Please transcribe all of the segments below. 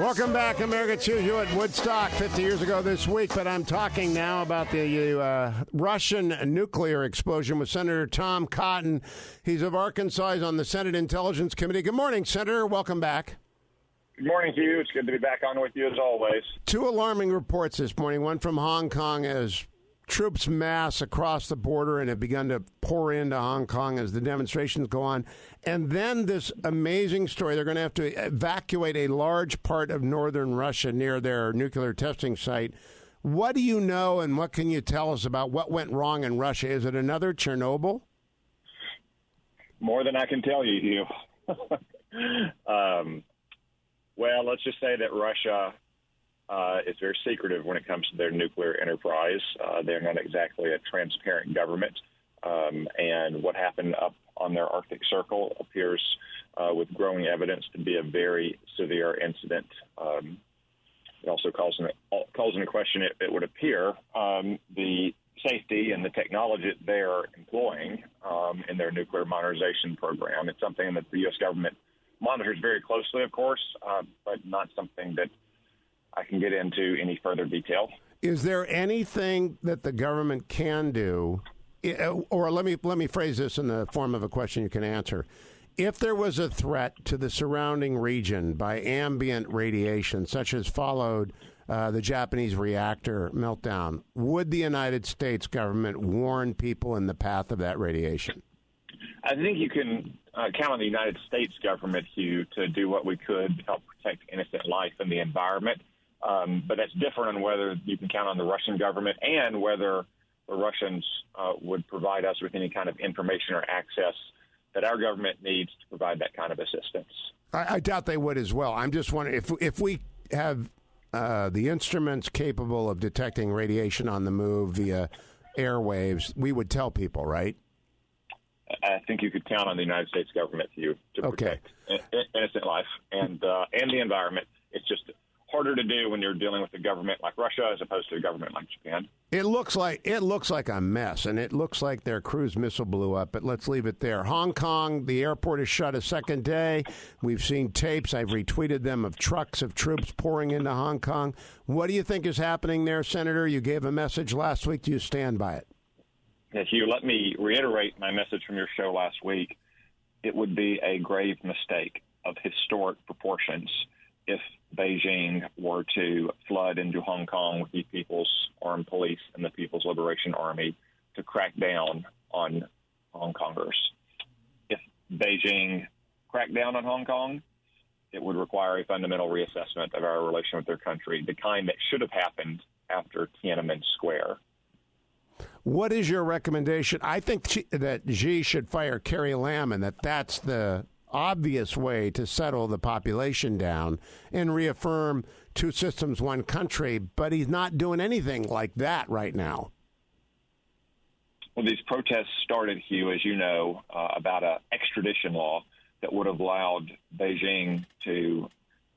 Welcome back, America. It's Hewitt, Woodstock, 50 years ago this week. But I'm talking now about the Russian nuclear explosion with Senator Tom Cotton. He's of Arkansas. He's on the Senate Intelligence Committee. Good morning, Senator. Welcome back. Good morning, Hugh. It's good to be back on with you as always. Two alarming reports this morning. One from Hong Kong as troops mass across the border and have begun to pour into Hong Kong as the demonstrations go on. And then this amazing story, they're going to have to evacuate a large part of northern Russia near their nuclear testing site. What do you know and what can you tell us about what went wrong in Russia? Is it another Chernobyl? More than I can tell you, Hugh. Well, let's just say that Russia is very secretive when it comes to their nuclear enterprise. They're not exactly a transparent government. And what happened up on their Arctic Circle appears with growing evidence to be a very severe incident. It also calls into question, it would appear, the safety and the technology that they're employing in their nuclear modernization program. It's something that the U.S. government monitors very closely, of course, but not something that I can get into any further detail. Is there anything that the government can do, or let me phrase this in the form of a question you can answer. If there was a threat to the surrounding region by ambient radiation, such as followed the Japanese reactor meltdown, would the United States government warn people in the path of that radiation? I think you can count on the United States government, Hugh, to do what we could to help protect innocent life and the environment. But that's different on whether you can count on the Russian government and whether the Russians would provide us with any kind of information or access that our government needs to provide that kind of assistance. I doubt they would as well. I'm just wondering if we have the instruments capable of detecting radiation on the move via airwaves, we would tell people, right? I think you could count on the United States government to protect innocent life and the environment. It's just harder to do when you're dealing with a government like Russia as opposed to a government like Japan. It looks like a mess, and it looks like their cruise missile blew up, but let's leave it there. Hong Kong, the airport is shut a second day. We've seen tapes, I've retweeted them, of trucks of troops pouring into Hong Kong. What do you think is happening there, Senator? You gave a message last week. Do you stand by it? Yeah, Hugh, let me reiterate my message from your show last week. It would be a grave mistake of historic proportions if Beijing were to flood into Hong Kong with the People's Armed Police and the People's Liberation Army to crack down on Hong Kongers. If Beijing cracked down on Hong Kong, it would require a fundamental reassessment of our relation with their country, the kind that should have happened after Tiananmen Square. What is your recommendation? I think that Xi should fire Carrie Lam, and that's the obvious way to settle the population down and reaffirm two systems, one country, but he's not doing anything like that right now. Well, these protests started, Hugh, as you know, about an extradition law that would have allowed Beijing to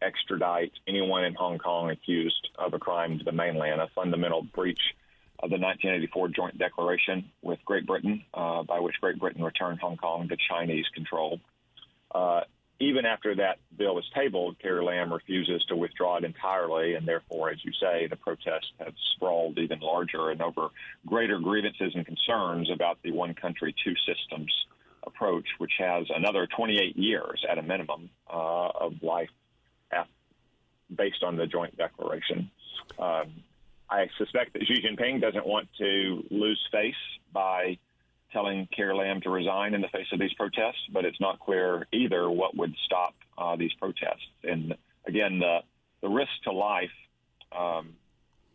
extradite anyone in Hong Kong accused of a crime to the mainland, a fundamental breach of the 1984 Joint Declaration with Great Britain, by which Great Britain returned Hong Kong to Chinese control. Even after that bill was tabled, Carrie Lam refuses to withdraw it entirely, and therefore, as you say, the protests have sprawled even larger and over greater grievances and concerns about the one country, two systems approach, which has another 28 years at a minimum of life based on the Joint Declaration. I suspect that Xi Jinping doesn't want to lose face by telling Carrie Lam to resign in the face of these protests, but it's not clear either what would stop these protests. And again, the risk to life,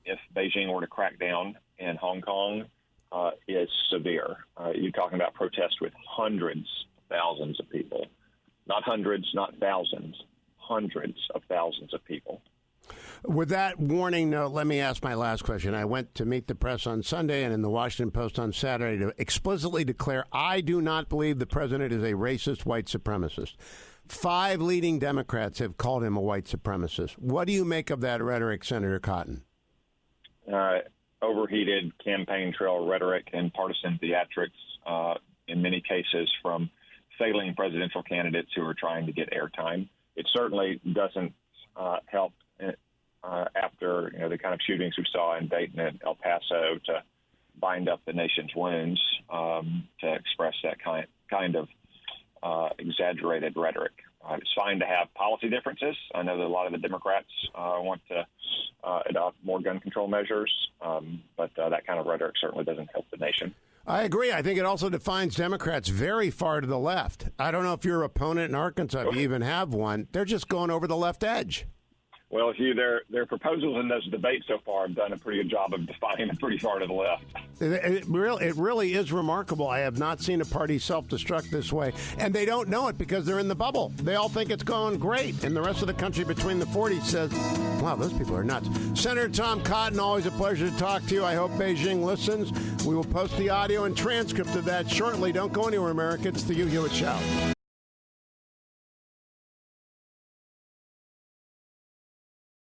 if Beijing were to crack down in Hong Kong, is severe. You're talking about protests with hundreds of thousands of people, not hundreds, not thousands, hundreds of thousands of people. With that warning note, let me ask my last question. I went to meet the press on Sunday and in the Washington Post on Saturday to explicitly declare I do not believe the president is a racist white supremacist. 5 leading Democrats have called him a white supremacist. What do you make of that rhetoric, Senator Cotton? Overheated campaign trail rhetoric and partisan theatrics, in many cases from failing presidential candidates who are trying to get airtime. It certainly doesn't help kind of shootings we saw in Dayton and El Paso to bind up the nation's wounds, to express that kind of exaggerated rhetoric. It's fine to have policy differences. I know that a lot of the Democrats want to adopt more gun control measures, but that kind of rhetoric certainly doesn't help the nation. I agree. I think it also defines Democrats very far to the left. I don't know if your opponent in Arkansas, if you even have one, they're just going over the left edge. Well, Hugh, their proposals in those debates so far have done a pretty good job of defining them pretty far to the left. It really is remarkable. I have not seen a party self-destruct this way, and they don't know it because they're in the bubble. They all think it's going great, and the rest of the country between the 40s says, wow, those people are nuts. Senator Tom Cotton, always a pleasure to talk to you. I hope Beijing listens. We will post the audio and transcript of that shortly. Don't go anywhere, America. It's the Hugh Hewitt Show.